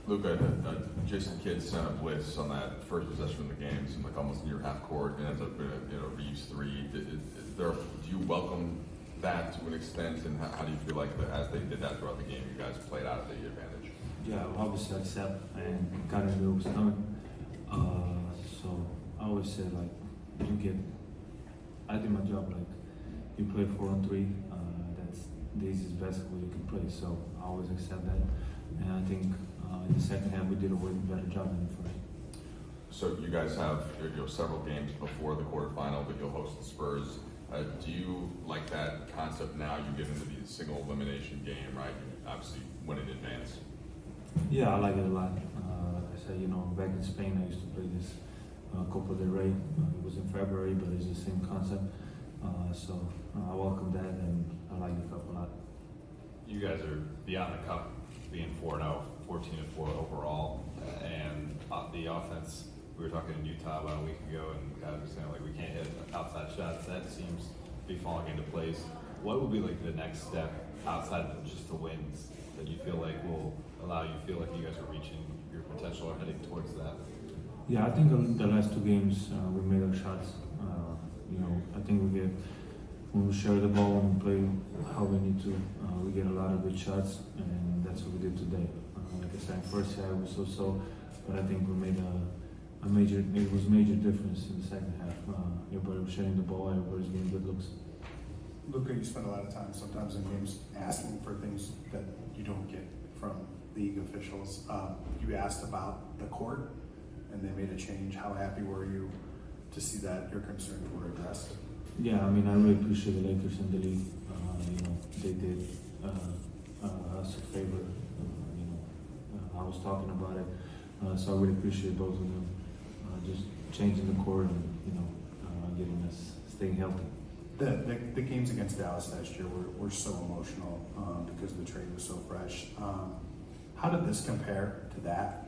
Luka, Jason Kidd sent a blitz on that first possession of the game, seemed like almost near half court, and ends up in a Reaves 3. Do you welcome that to an extent, and how do you feel like as they did that throughout the game, you guys played out of the advantage? Yeah, obviously accept and kind of knew it was coming. So I always say I did my job. Like you play 4-on-3, that's the easiest basketball you can play. So I always accept that, and I think in the second half we did a way better job than the first. So you guys have several games before the quarterfinal, but you'll host the Spurs. Do you like that concept now? You get into the single elimination game, right? You obviously win in advance. Yeah, I like it a lot. Like I said, back in Spain I used to play this Copa del Rey. It was in February, but it's the same concept. So I welcome that, and I like the cup a lot. You guys are beyond the cup, being 4-0, 14-4 overall, and the offense. We were talking in Utah about a week ago, and guys were saying we can't hit outside shots. That seems to be falling into place. What would be the next step outside of just the wins that you feel like will allow you to feel like you guys are reaching your potential or heading towards that? Yeah, I think the last two games we made our shots. I think when we share the ball and play how we need to, we get a lot of good shots, and that's what we did today. Like I said, first half was so, but I think we made it was a major difference in the second half. Everybody was sharing the ball, everybody's getting good looks. Luka, you spend a lot of time sometimes in games asking for things that you don't get from league officials. You asked about the court, and they made a change. How happy were you to see that your concerns were addressed? Yeah, I really appreciate the Lakers and the league. They did us a favor. I was talking about it, so I really appreciate both of them. Just changing the court and getting us staying healthy. The games against Dallas last year were so emotional because the trade was so fresh. How did this compare to that?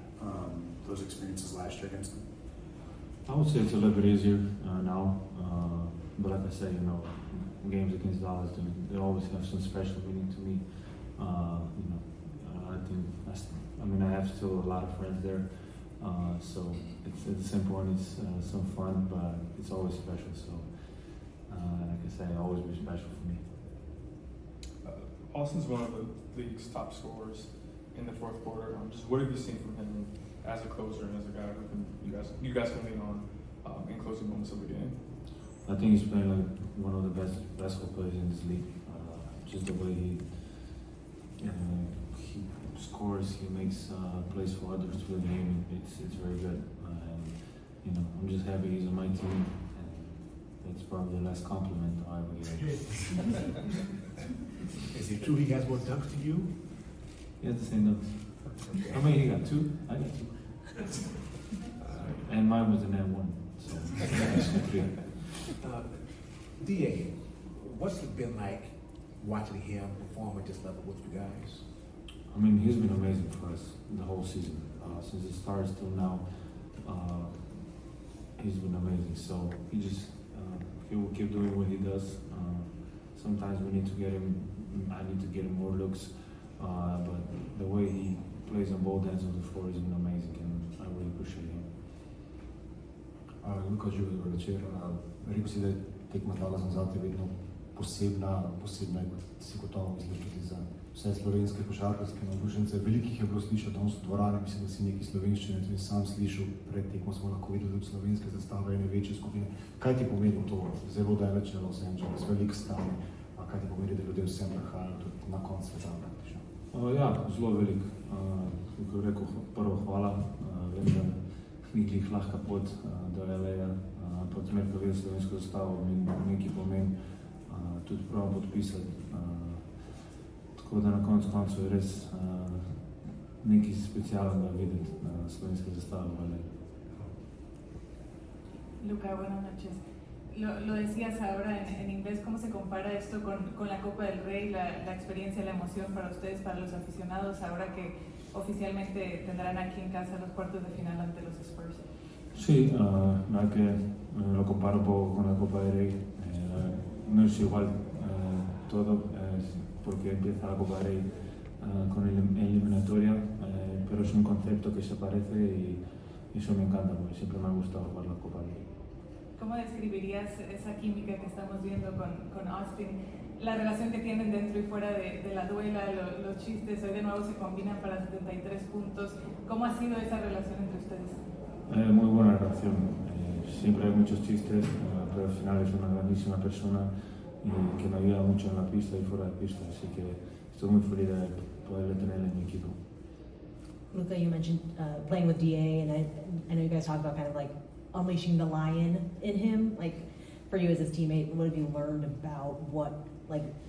Those experiences last year against them? I would say it's a little bit easier now, but like I said, games against Dallas, they always have some special meaning to me. I think I have still a lot of friends there, so it's at the same point it's some fun, but it's always special. So like I said, it'll always be special for me. Austin's one of the league's top scorers in the fourth quarter. Just what have you seen from him as a closer and as a guy who you guys can lean on in closing moments of the game? I think he's playing like one of the best basketball players in this league. Just the way he scores, he makes plays for others through the game. It's very good. I'm just happy he's on my team, and that's probably the last compliment I ever get. Is it true he has more dunks to you? He has the same dunks. How many he got? 2? I got 2. And mine was an N1. So that's 3. DA, what's it been like watching him perform at this level with you guys? He's been amazing for us the whole season. Since it starts till now, he's been amazing. So he will keep doing what he does. Sometimes we need to get him. I need to get him more looks. But the way he plays on both ends of the floor has been amazing, and I really appreciate him. Luka, živo večer. Rekel si, da je tekma Dallasa zate vedno posebna, si gotovo misliš tudi za vse slovenske košarkarske navdušence. Velikih je bilo slišati danes v dvorani, mislim, da si nekaj slovenščine tudi sam slišal. Pred tekmo smo lahko videli tudi slovenske zastave ene večje skupine. Kaj ti pomeni to? Zelo daleč je Los Angeles, velik stan. Kaj ti pomeni, da ljudje vsem prihajajo tudi na konc sveta praktično? Ja, zelo velik. Kako je rekel, prvo hvala. Vem, da ni glih lahka pot do LA-ja, ampak zmer, ko vidim slovensko zastavo, mi nekaj pomeni tudi prav podpisati. Tako da na koncu je res nekaj specialnega videti slovenske zastave v LA. Luka, buenas noches. Lo decías ahora en inglés, ¿cómo se compara esto con la Copa del Rey, la experiencia, la emoción para ustedes, para los aficionados, ahora que oficialmente tendrán aquí en casa los cuartos de final ante los Spurs? Sí, lo comparo un poco con la Copa del Rey. No es igual todo, porque empieza la Copa del Rey con eliminatoria. pero es un concepto que se parece y eso me encanta porque siempre me ha gustado jugar la Copa League. ¿Cómo describirías esa química que estamos viendo con Austin? La relación que tienen dentro y fuera de la duela, los chistes, hoy de nuevo se combinan para 73 puntos. ¿Cómo ha sido esa relación entre ustedes? Muy buena relación. Siempre hay muchos chistes, pero al final es una grandísima persona y que me ayuda mucho en la pista y fuera de pista. Así que estoy muy feliz de poderle tener en mi equipo. Luka, you mentioned playing with DA, and I know you guys talked about kind of like unleashing the lion in him. Like, for you as his teammate, what have you learned about what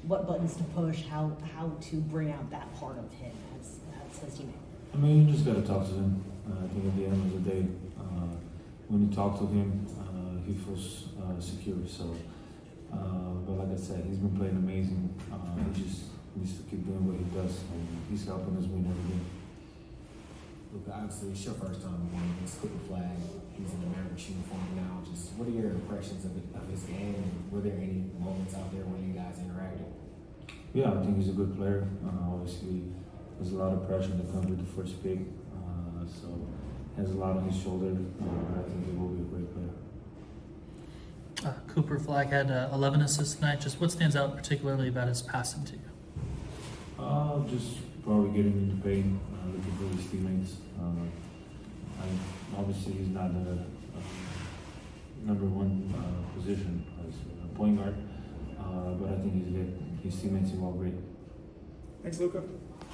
buttons to push, how to bring out that part of him as his teammate? I mean, you just got to talk to him. I think at the end of the day, when you talk to him, he feels secure. So, but like I said, he's been playing amazing. He just needs to keep doing what he does, and he's helping us win every game. Luka, obviously, it's your first time playing against Cooper Flagg. He's in the Mavericks uniform now. Just what are your impressions of his game? And were there any moments out there where you guys interacted? Yeah, I think he's a good player. Obviously, there's a lot of pressure that comes with the first pick, so he has a lot on his shoulder. I think he will be a great player. Cooper Flagg had 11 assists tonight. Just what stands out particularly about his passing to you? Just probably getting into pain, looking for his teammates. Obviously, he's not the number one position as a point guard, but I think he's good. His teammates are all great. Thanks, Luka.